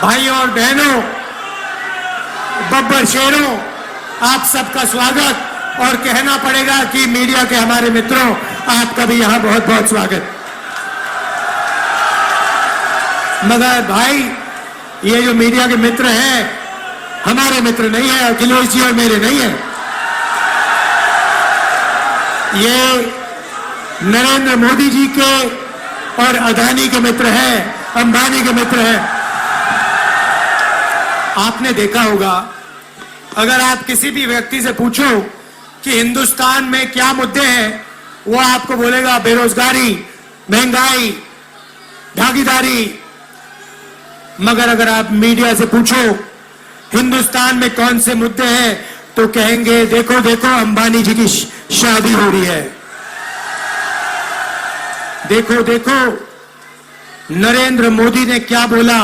भाइयों और बहनों, बब्बर शेरों, आप सबका स्वागत। और कहना पड़ेगा कि मीडिया के हमारे मित्रों, आपका भी यहां बहुत बहुत स्वागत। मगर भाई, ये जो मीडिया के मित्र हैं, हमारे मित्र नहीं है, अखिलेश जी और मेरे नहीं है। ये नरेंद्र मोदी जी के और अदानी के मित्र हैं, अंबानी के मित्र हैं। आपने देखा होगा, अगर आप किसी भी व्यक्ति से पूछो कि हिंदुस्तान में क्या मुद्दे हैं, वो आपको बोलेगा बेरोजगारी, महंगाई, भागीदारी। मगर अगर आप मीडिया से पूछो हिंदुस्तान में कौन से मुद्दे हैं, तो कहेंगे देखो देखो अंबानी जी की शादी हो रही है, देखो देखो नरेंद्र मोदी ने क्या बोला,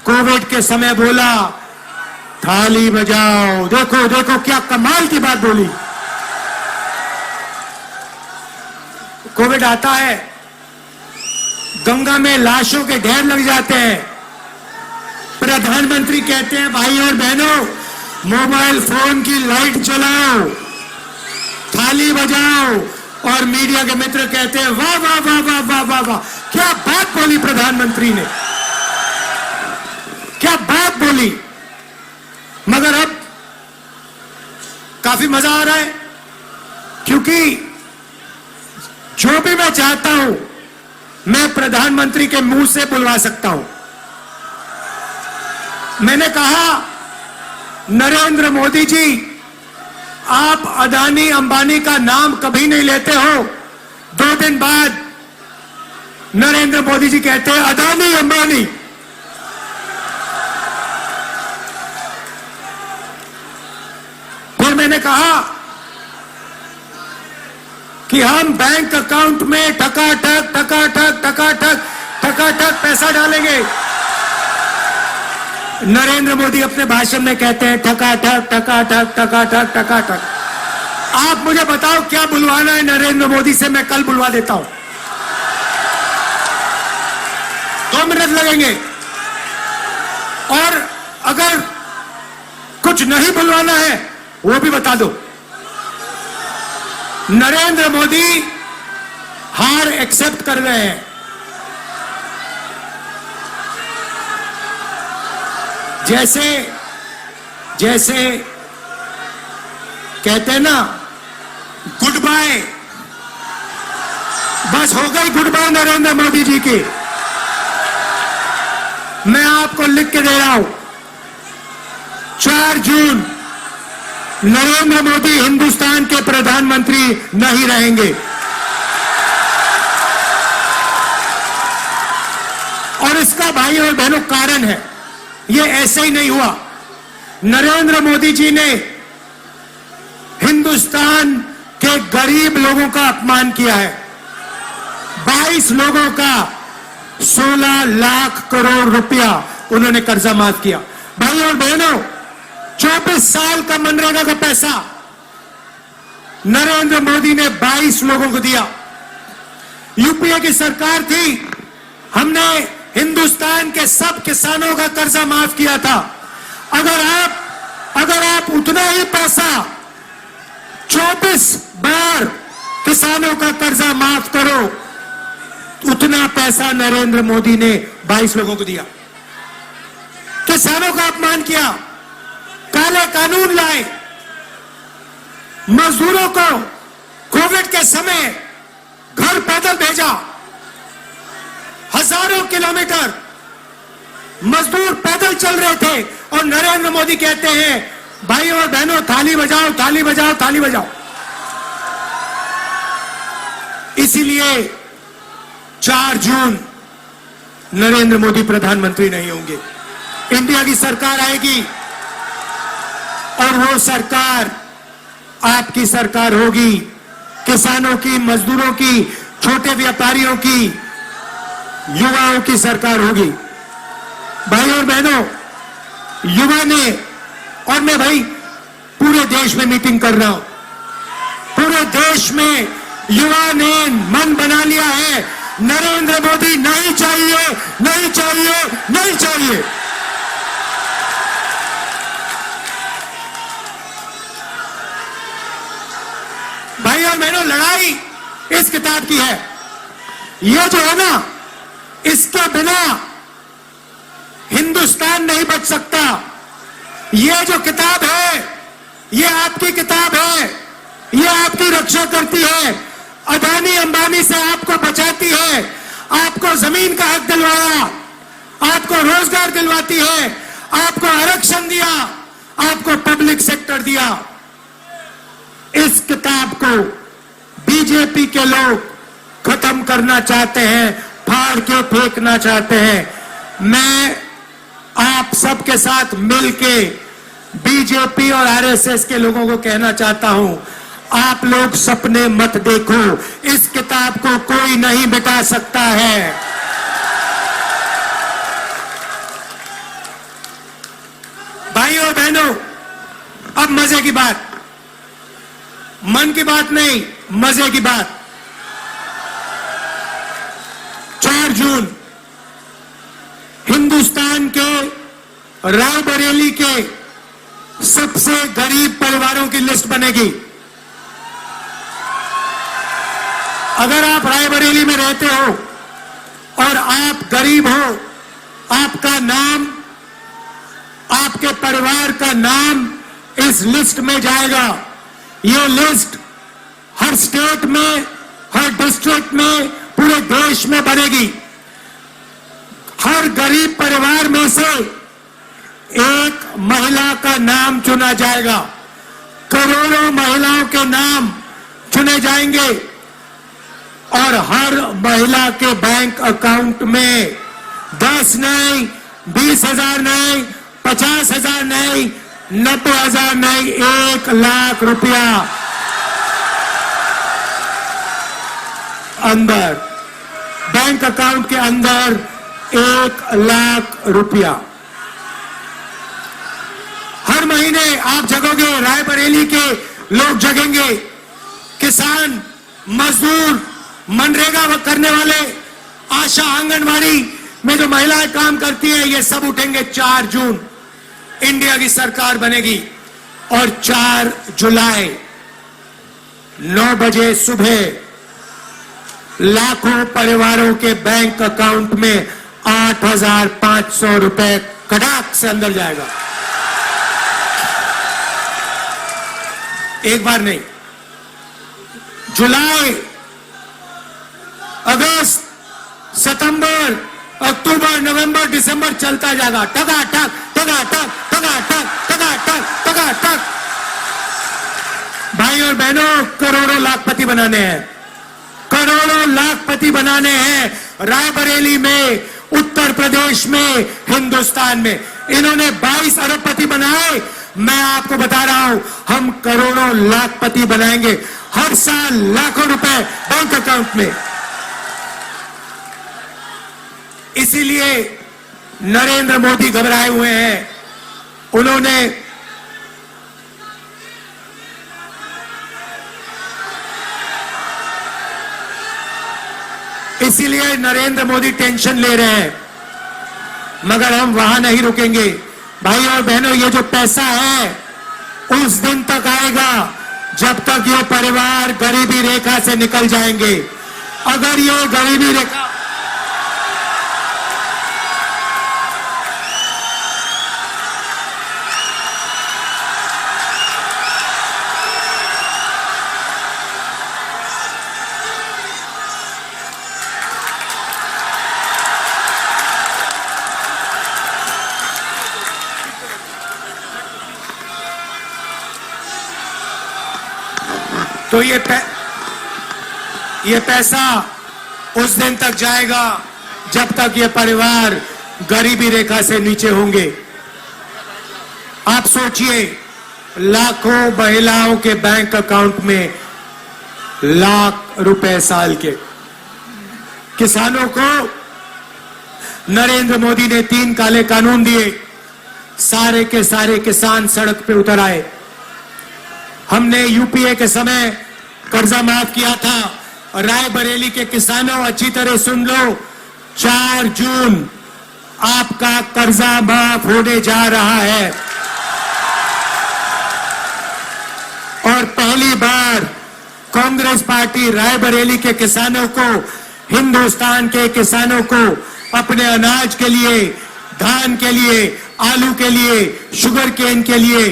कोविड के समय बोला थाली बजाओ, देखो देखो क्या कमाल की बात बोली। कोविड आता है, गंगा में लाशों के ढेर लग जाते हैं, प्रधानमंत्री कहते हैं भाइयों और बहनों, मोबाइल फोन की लाइट जलाओ, थाली बजाओ, और मीडिया के मित्र कहते हैं वाह वाह वाह वाह वाह वाह वाह, क्या बात बोली प्रधानमंत्री ने, क्या बात बोली। मगर अब काफी मजा आ रहा है, क्योंकि जो भी मैं चाहता हूं मैं प्रधानमंत्री के मुंह से बुलवा सकता हूं। मैंने कहा नरेंद्र मोदी जी, आप अदानी अंबानी का नाम कभी नहीं लेते हो। 2 दिन बाद नरेंद्र मोदी जी कहते हैं अदानी अंबानी। फिर मैंने कहा कि हम बैंक अकाउंट में ठकाठक ठकाठक ठकाठक ठकाठक पैसा डालेंगे। नरेंद्र मोदी अपने भाषण में कहते हैं ठकाठक ठकाठक ठकाठक ठकाठक। आप मुझे बताओ क्या बुलवाना है नरेंद्र मोदी से, मैं कल बुलवा देता हूं, 2 मिनट लगेंगे। और अगर कुछ नहीं बुलवाना है वो भी बता दो। नरेंद्र मोदी हार एक्सेप्ट कर रहे हैं। जैसे जैसे कहते हैं ना गुड बाय, बस हो गई गुड बाय नरेंद्र मोदी जी की। मैं आपको लिख के दे रहा हूं, 4 जून नरेंद्र मोदी हिंदुस्तान के प्रधानमंत्री नहीं रहेंगे। और इसका भाई और बहनों कारण है, ये ऐसे ही नहीं हुआ। नरेंद्र मोदी जी ने हिंदुस्तान के गरीब लोगों का अपमान किया है। 22 लोगों का 16 लाख करोड़ रुपया उन्होंने कर्जा माफ किया। भाई और बहनों, 24 साल का मनरेगा का पैसा नरेंद्र मोदी ने 22 लोगों को दिया। यूपीए की सरकार थी, हमने हिंदुस्तान के सब किसानों का कर्जा माफ किया था। अगर आप उतना ही पैसा 24 बार किसानों का कर्जा माफ करो, उतना पैसा नरेंद्र मोदी ने 22 लोगों को दिया। किसानों का अपमान किया, काले कानून लाए, मजदूरों को कोविड के समय घर पैदल भेजा, हजारों किलोमीटर मजदूर पैदल चल रहे थे, और नरेंद्र मोदी कहते हैं भाइयों और बहनों थाली बजाओ थाली बजाओ थाली बजाओ। इसीलिए 4 जून नरेंद्र मोदी प्रधानमंत्री नहीं होंगे, इंडिया की सरकार आएगी, और वो सरकार आपकी सरकार होगी, किसानों की, मजदूरों की, छोटे व्यापारियों की, युवाओं की सरकार होगी। भाइयों और बहनों, युवा ने, और मैं भाई पूरे देश में मीटिंग कर रहा हूं, पूरे देश में युवा ने मन बना लिया है, नरेंद्र मोदी नहीं चाहिए, नहीं चाहिए, नहीं चाहिए। भाई और बहनों, लड़ाई इस किताब की है। ये जो है ना, इसके बिना हिंदुस्तान नहीं बच सकता। ये जो किताब है, ये आपकी किताब है, ये आपकी रक्षा करती है, अदानी अंबानी से आपको बचाती है, आपको जमीन का हक दिलवाया, आपको रोजगार दिलवाती है, आपको आरक्षण दिया, आपको पब्लिक सेक्टर दिया। इस किताब को बीजेपी के लोग खत्म करना चाहते हैं, फाड़ के फेंकना चाहते हैं। मैं आप सबके साथ मिलके बीजेपी और आरएसएस के लोगों को कहना चाहता हूं, आप लोग सपने मत देखो, इस किताब को कोई नहीं मिटा सकता है। भाइयों और बहनों, अब मजे की बात, मन की बात नहीं, मजे की बात। 4 जून हिंदुस्तान के रायबरेली के सबसे गरीब परिवारों की लिस्ट बनेगी। अगर आप रायबरेली में रहते हो और आप गरीब हो, आपका नाम, आपके परिवार का नाम इस लिस्ट में जाएगा। ये लिस्ट हर स्टेट में, हर डिस्ट्रिक्ट में, पूरे देश में बनेगी। हर गरीब परिवार में से एक महिला का नाम चुना जाएगा। करोड़ों महिलाओं के नाम चुने जाएंगे और हर महिला के बैंक अकाउंट में 10 नहीं, 20,000 नहीं, 50,000 नहीं, 90,000 नहीं, 1 लाख रुपया अंदर, बैंक अकाउंट के अंदर 1 लाख रुपया हर महीने आप जगोगे। रायबरेली के लोग जगेंगे, किसान, मजदूर, मनरेगा करने वाले, आशा, आंगनवाड़ी में जो महिलाएं काम करती हैं, ये सब उठेंगे। 4 जून इंडिया की सरकार बनेगी और 4 जुलाई 9 बजे सुबह लाखों परिवारों के बैंक अकाउंट में 8,500 रुपए कड़ाक से अंदर जाएगा। एक बार नहीं, जुलाई, अगस्त, सितंबर, अक्टूबर, नवंबर, दिसंबर चलता जाएगा। टका टक भाई और बहनों, करोड़ों लाखपति बनाने हैं, करोड़ों लाखपति बनाने हैं। रायबरेली में, उत्तर प्रदेश में, हिंदुस्तान में इन्होंने 22 अरबपति बनाए। मैं आपको बता रहा हूं, हम करोड़ों लाखपति बनाएंगे। हर साल लाखों रुपए बैंक अकाउंट में। इसीलिए नरेंद्र मोदी घबराए हुए हैं। उन्होंने इसीलिए नरेंद्र मोदी टेंशन ले रहे हैं, मगर हम वहां नहीं रुकेंगे। भाई और बहनों, ये जो पैसा है उस दिन तक आएगा जब तक ये परिवार गरीबी रेखा से निकल जाएंगे। अगर ये गरीबी रेखा तो ये पैसा उस दिन तक जाएगा जब तक ये परिवार गरीबी रेखा से नीचे होंगे। आप सोचिए, लाखों महिलाओं के बैंक अकाउंट में लाख रुपए साल के। किसानों को नरेंद्र मोदी ने 3 काले कानून दिए, सारे के सारे किसान सड़क पे उतर आए। हमने यूपीए के समय कर्जा माफ किया था। रायबरेली के किसानों, अच्छी तरह सुन लो, 4 जून आपका कर्जा माफ होने जा रहा है और पहली बार कांग्रेस पार्टी रायबरेली के किसानों को, हिंदुस्तान के किसानों को अपने अनाज के लिए, धान के लिए, आलू के लिए, शुगर केन के लिए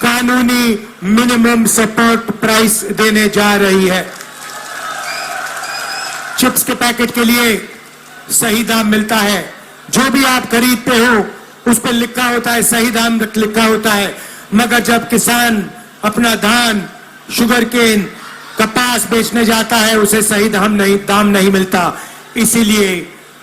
कानूनी मिनिमम सपोर्ट प्राइस देने जा रही है। चिप्स के पैकेट के लिए सही दाम मिलता है। जो भी आप खरीदते हो उस पर लिखा होता है, सही दाम लिखा होता है, मगर जब किसान अपना धान, शुगर केन, कपास बेचने जाता है उसे सही दाम नहीं मिलता। इसीलिए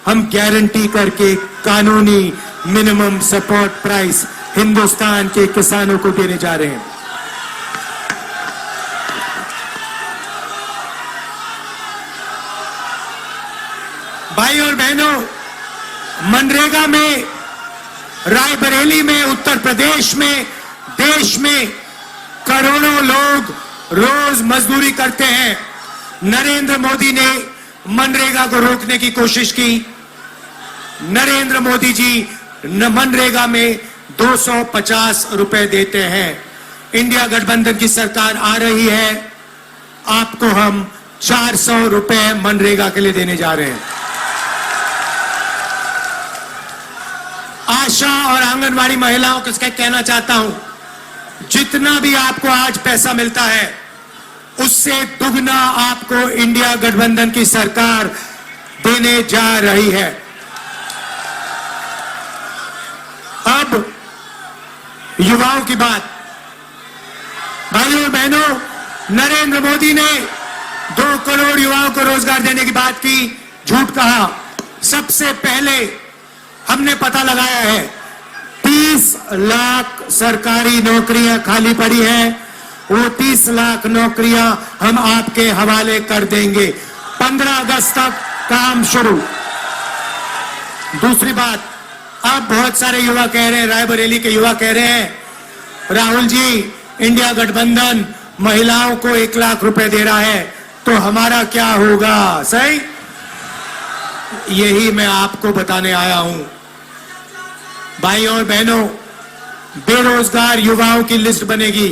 हम गारंटी करके कानूनी मिनिमम सपोर्ट प्राइस हिंदुस्तान के किसानों को देने जा रहे हैं। भाई और बहनों, मनरेगा में, रायबरेली में, उत्तर प्रदेश में, देश में करोड़ों लोग रोज मजदूरी करते हैं। नरेंद्र मोदी ने मनरेगा को रोकने की कोशिश की। नरेंद्र मोदी जी मनरेगा में 250 रुपए देते हैं। इंडिया गठबंधन की सरकार आ रही है, आपको हम 400 रुपए मनरेगा के लिए देने जा रहे हैं। आशा और आंगनवाड़ी महिलाओं को इसका कहना चाहता हूं, जितना भी आपको आज पैसा मिलता है उससे दुगना आपको इंडिया गठबंधन की सरकार देने जा रही है। अब युवाओं की बात। भाइयों और बहनों, नरेंद्र मोदी ने 2 करोड़ युवाओं को रोजगार देने की बात की, झूठ कहा। सबसे पहले हमने पता लगाया है 30 लाख सरकारी नौकरियां खाली पड़ी हैं, वो 30 लाख नौकरियां हम आपके हवाले कर देंगे। 15 अगस्त तक काम शुरू। दूसरी बात, अब बहुत सारे युवा कह रहे हैं, रायबरेली के युवा कह रहे हैं, राहुल जी इंडिया गठबंधन महिलाओं को 1 लाख रुपए दे रहा है तो हमारा क्या होगा? सही, यही मैं आपको बताने आया हूं। भाइयों और बहनों, बेरोजगार युवाओं की लिस्ट बनेगी।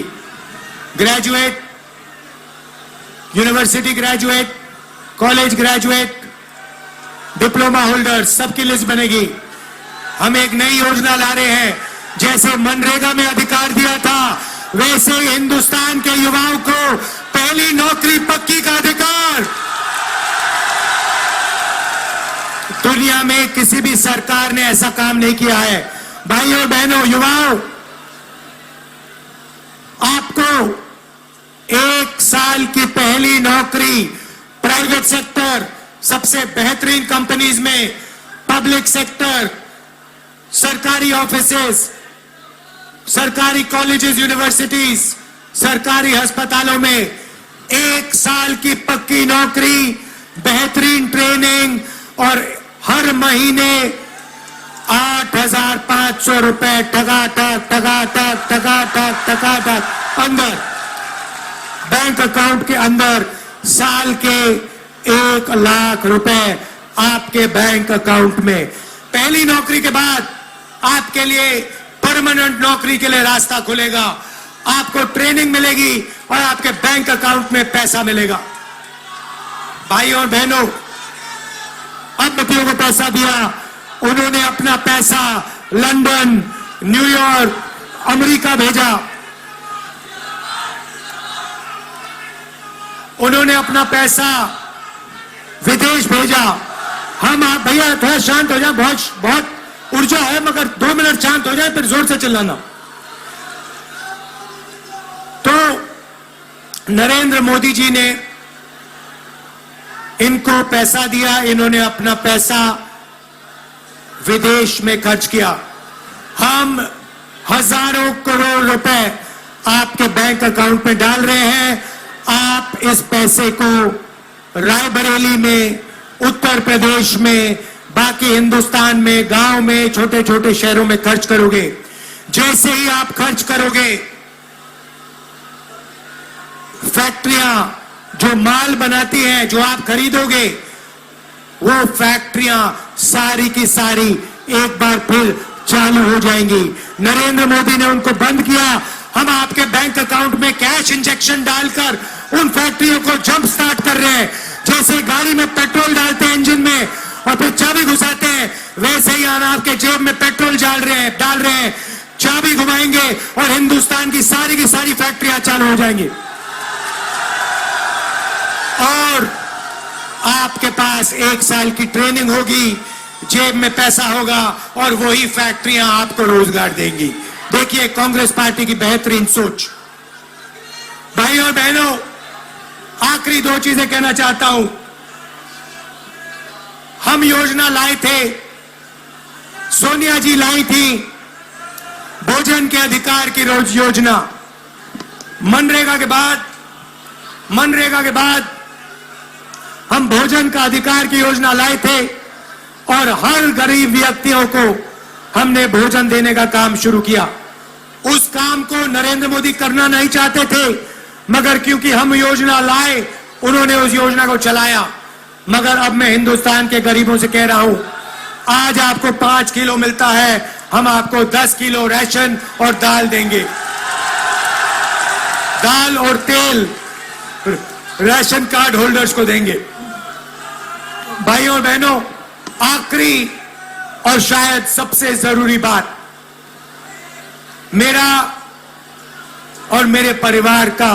Graduate, university graduate, college graduate, diploma holder, सबकी लिस्ट बनेगी। हम एक नई योजना ला रहे हैं, जैसे मनरेगा में अधिकार दिया था वैसे हिंदुस्तान के युवाओं को पहली नौकरी पक्की का अधिकार। दुनिया में किसी भी सरकार ने ऐसा काम नहीं किया है। भाइयों और बहनों, युवाओं, आपको 1 साल की पहली नौकरी प्राइवेट सेक्टर, सबसे बेहतरीन कंपनीज में, पब्लिक सेक्टर, सरकारी ऑफिसेस, सरकारी कॉलेजेस, यूनिवर्सिटीज, सरकारी अस्पतालों में 1 साल की पक्की नौकरी, बेहतरीन ट्रेनिंग और हर महीने 8,500 रुपए टका अंदर बैंक अकाउंट के अंदर, साल के 1 लाख रुपए आपके बैंक अकाउंट में। पहली नौकरी के बाद आपके लिए परमानेंट नौकरी के लिए रास्ता खुलेगा। आपको ट्रेनिंग मिलेगी और आपके बैंक अकाउंट में पैसा मिलेगा। भाइयों और बहनों, अरबपतियों को पैसा दिया, उन्होंने अपना पैसा लंदन, न्यूयॉर्क, अमेरिका भेजा। उन्होंने अपना पैसा विदेश भेजा। हम आप भैया थोड़ा शांत हो जाए, बहुत ऊर्जा है, मगर 2 मिनट शांत हो जाए फिर जोर से चिल्लाना। तो नरेंद्र मोदी जी ने इनको पैसा दिया, इन्होंने अपना पैसा विदेश में खर्च किया। हम हजारों करोड़ रुपए आपके बैंक अकाउंट में डाल रहे हैं। आप इस पैसे को रायबरेली में, उत्तर प्रदेश में, बाकी हिंदुस्तान में, गांव में, छोटे छोटे शहरों में खर्च करोगे। जैसे ही आप खर्च करोगे, फैक्ट्रियां जो माल बनाती हैं, जो आप खरीदोगे, वो फैक्ट्रियां सारी की सारी एक बार फिर चालू हो जाएंगी। नरेंद्र मोदी ने उनको बंद किया, हम आपके बैंक अकाउंट में कैश इंजेक्ट सेक्शन डालकर उन फैक्ट्रियों को जंप स्टार्ट कर रहे हैं। जैसे गाड़ी में पेट्रोल डालते हैं इंजन में और फिर चाबी घुसाते हैं, वैसे ही हम आपके जेब में पेट्रोल डाल रहे हैं, चाबी घुमाएंगे और हिंदुस्तान की सारी फैक्ट्रियां चालू हो जाएंगी। और आपके पास 1 साल की ट्रेनिंग होगी, जेब में पैसा होगा और वही फैक्ट्रियां आपको रोजगार देंगी। देखिए कांग्रेस पार्टी की बेहतरीन सोच। भाई और बहनों, आखिरी 2 चीजें कहना चाहता हूं। हम योजना लाए थे, सोनिया जी लाई थी भोजन के अधिकार की रोज योजना। मनरेगा के बाद हम भोजन का अधिकार की योजना लाए थे और हर गरीब व्यक्तियों को हमने भोजन देने का काम शुरू किया। उस काम को नरेंद्र मोदी करना नहीं चाहते थे, मगर क्योंकि हम योजना लाए, उन्होंने उस योजना को चलाया। मगर अब मैं हिंदुस्तान के गरीबों से कह रहा हूं, आज आपको 5 किलो मिलता है, हम आपको 10 किलो राशन और दाल देंगे। दाल और तेल राशन कार्ड होल्डर्स को देंगे। भाइयों और बहनों, आखिरी और शायद सबसे जरूरी बात, मेरा और मेरे परिवार का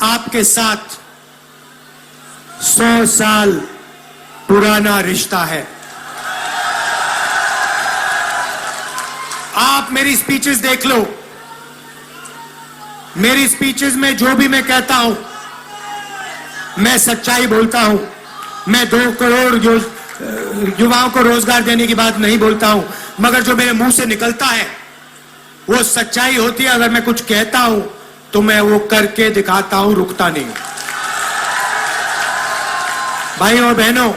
आपके साथ 100 साल पुराना रिश्ता है। आप मेरी स्पीचेस देख लो, मेरी स्पीचेस में जो भी मैं कहता हूं, मैं सच्चाई बोलता हूं। मैं 2 करोड़ युवाओं को रोजगार देने की बात नहीं बोलता हूं, मगर जो मेरे मुंह से निकलता है वो सच्चाई होती है। अगर मैं कुछ कहता हूं तो मैं वो करके दिखाता हूं, रुकता नहीं। भाइयों और बहनों,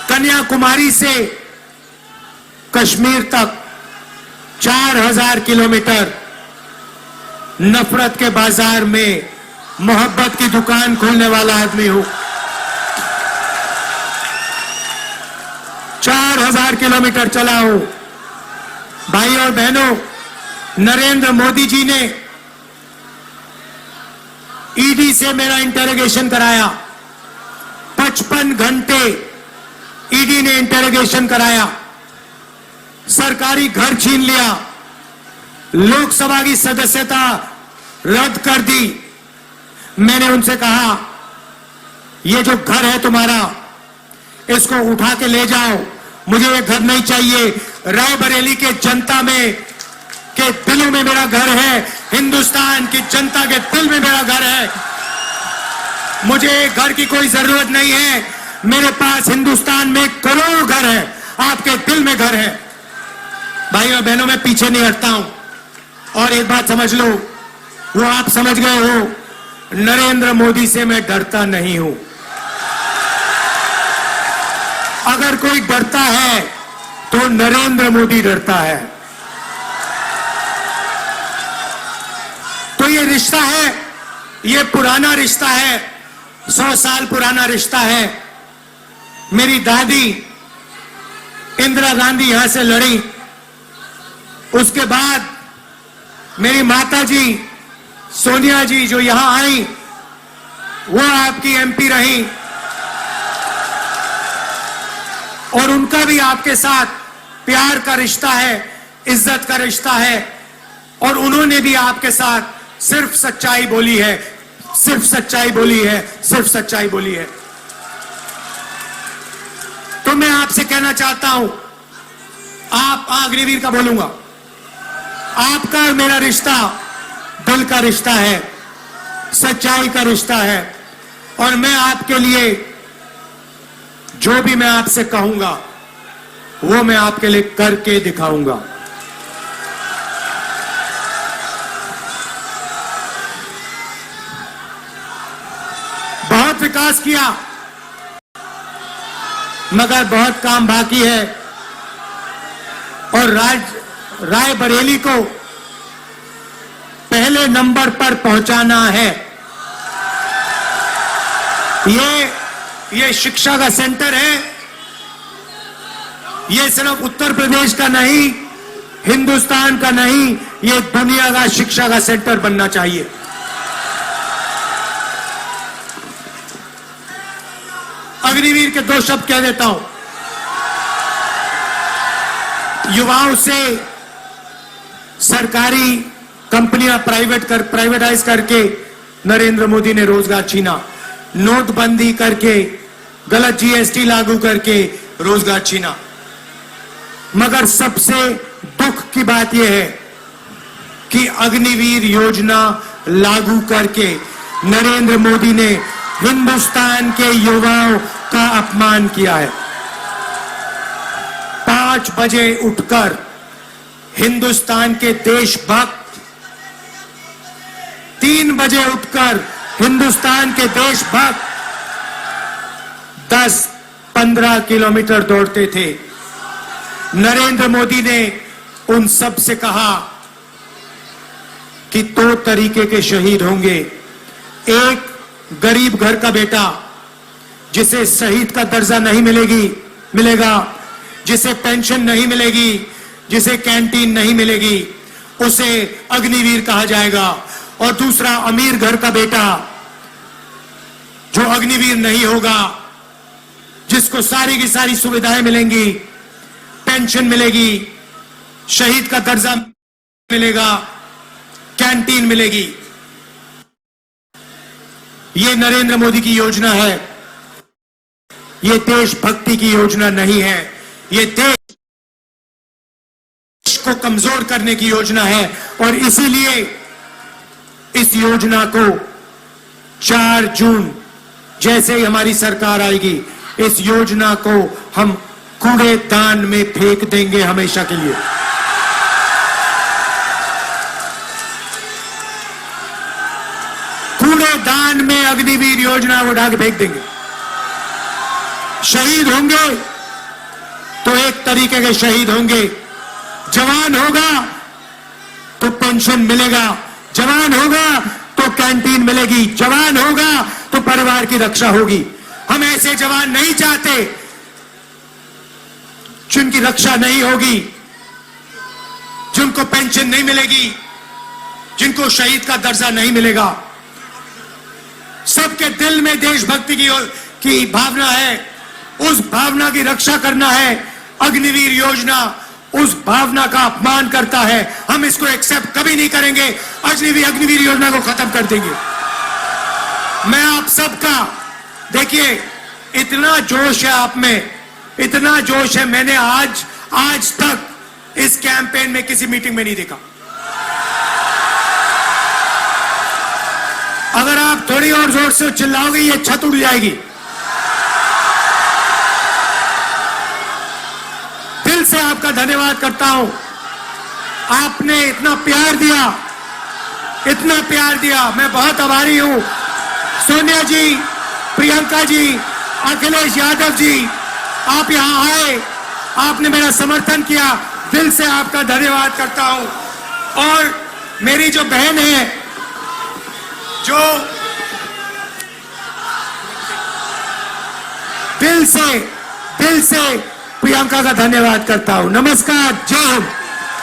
कन्याकुमारी से कश्मीर तक 4000 किलोमीटर नफरत के बाजार में मोहब्बत की दुकान खोलने वाला आदमी हूं। 4000 किलोमीटर चला हूं। भाइयों और बहनों, नरेंद्र मोदी जी ने ईडी से मेरा इंटरोगेशन कराया। 55 घंटे ईडी ने इंटरोगेशन कराया, सरकारी घर छीन लिया, लोकसभा की सदस्यता रद्द कर दी। मैंने उनसे कहा, ये जो घर है तुम्हारा, इसको उठा के ले जाओ, मुझे ये घर नहीं चाहिए। रायबरेली के जनता में के दिलों में मेरा घर है, हिंदुस्तान की जनता के दिल में मेरा घर है। मुझे घर की कोई जरूरत नहीं है। मेरे पास हिंदुस्तान में करोड़ों घर है, आपके दिल में घर है। भाइयों और बहनों, मैं पीछे नहीं हटता हूं। और एक बात समझ लो, वो आप समझ गए हो, नरेंद्र मोदी से मैं डरता नहीं हूं। अगर कोई डरता है तो नरेंद्र मोदी डरता है। तो ये रिश्ता है, ये पुराना रिश्ता है, 100 साल पुराना रिश्ता है। मेरी दादी इंदिरा गांधी यहां से लड़ी, उसके बाद मेरी माता जी सोनिया जी जो यहां आई, वो आपकी एमपी रही और उनका भी आपके साथ प्यार का रिश्ता है, इज्जत का रिश्ता है। और उन्होंने भी आपके साथ सिर्फ सच्चाई बोली है, सिर्फ सच्चाई बोली है, सिर्फ सच्चाई बोली है। तो मैं आपसे कहना चाहता हूं, आप अग्निवीर का बोलूंगा, आपका और मेरा रिश्ता दिल का रिश्ता है, सच्चाई का रिश्ता है। और मैं आपके लिए जो भी मैं आपसे कहूंगा वो मैं आपके लिए करके दिखाऊंगा। बहुत विकास किया, मगर बहुत काम बाकी है। और रायबरेली को पहले नंबर पर पहुंचाना है। ये शिक्षा का सेंटर है, ये सिर्फ उत्तर प्रदेश का नहीं, हिंदुस्तान का नहीं, ये दुनिया का शिक्षा का सेंटर बनना चाहिए। अग्निवीर के 2 शब्द कह देता हूं। युवाओं से सरकारी कंपनियां प्राइवेटाइज करके नरेंद्र मोदी ने रोजगार छीना, नोटबंदी करके, गलत जीएसटी लागू करके रोजगार छीना। मगर सबसे दुख की बात यह है कि अग्निवीर योजना लागू करके नरेंद्र मोदी ने हिंदुस्तान के युवाओं का अपमान किया है। 5 बजे उठकर हिंदुस्तान के देशभक्त, 3 बजे उठकर हिंदुस्तान के देशभक्त 10-15 किलोमीटर दौड़ते थे। नरेंद्र मोदी ने उन सब से कहा कि 2 तरीके के शहीद होंगे। एक गरीब घर का बेटा जिसे शहीद का दर्जा नहीं मिलेगा, जिसे पेंशन नहीं मिलेगी, जिसे कैंटीन नहीं मिलेगी, उसे अग्निवीर कहा जाएगा। और दूसरा अमीर घर का बेटा जो अग्निवीर नहीं होगा, जिसको सारी की सारी सुविधाएं मिलेंगी, पेंशन मिलेगी, शहीद का दर्जा मिलेगा, कैंटीन मिलेगी। ये नरेंद्र मोदी की योजना है। ये देशभक्ति की योजना नहीं है। ये देश को कमजोर करने की योजना है। और इसीलिए इस योजना को 4 जून जैसे ही हमारी सरकार आएगी, इस योजना को हम कूड़ेदान में फेंक देंगे हमेशा के लिए। कूड़ेदान में अग्निवीर योजना उठा के फेंक देंगे। शहीद होंगे तो एक तरीके के शहीद होंगे। जवान होगा तो पेंशन मिलेगा, जवान होगा तो कैंटीन मिलेगी, जवान होगा तो परिवार की रक्षा होगी। हम ऐसे जवान नहीं चाहते जिनकी रक्षा नहीं होगी, जिनको पेंशन नहीं मिलेगी, जिनको शहीद का दर्जा नहीं मिलेगा। सबके दिल में देशभक्ति की भावना है, उस भावना की रक्षा करना है। अग्निवीर योजना उस भावना का अपमान करता है। हम इसको एक्सेप्ट कभी नहीं करेंगे। अग्निवीर योजना को खत्म कर देंगे। मैं आप सबका, देखिए इतना जोश है आप में, इतना जोश है, मैंने आज तक इस कैंपेन में किसी मीटिंग में नहीं देखा। अगर आप थोड़ी और जोर से चिल्लाओगे ये छत उड़ जाएगी। दिल से आपका धन्यवाद करता हूं। आपने इतना प्यार दिया, इतना प्यार दिया, मैं बहुत आभारी हूं। सोनिया जी, प्रियंका जी, अखिलेश यादव जी, आप यहां आए, आपने मेरा समर्थन किया, दिल से आपका धन्यवाद करता हूं। और मेरी जो बहन है, जो दिल से प्रियंका का धन्यवाद करता हूं। नमस्कार, जय हिंद।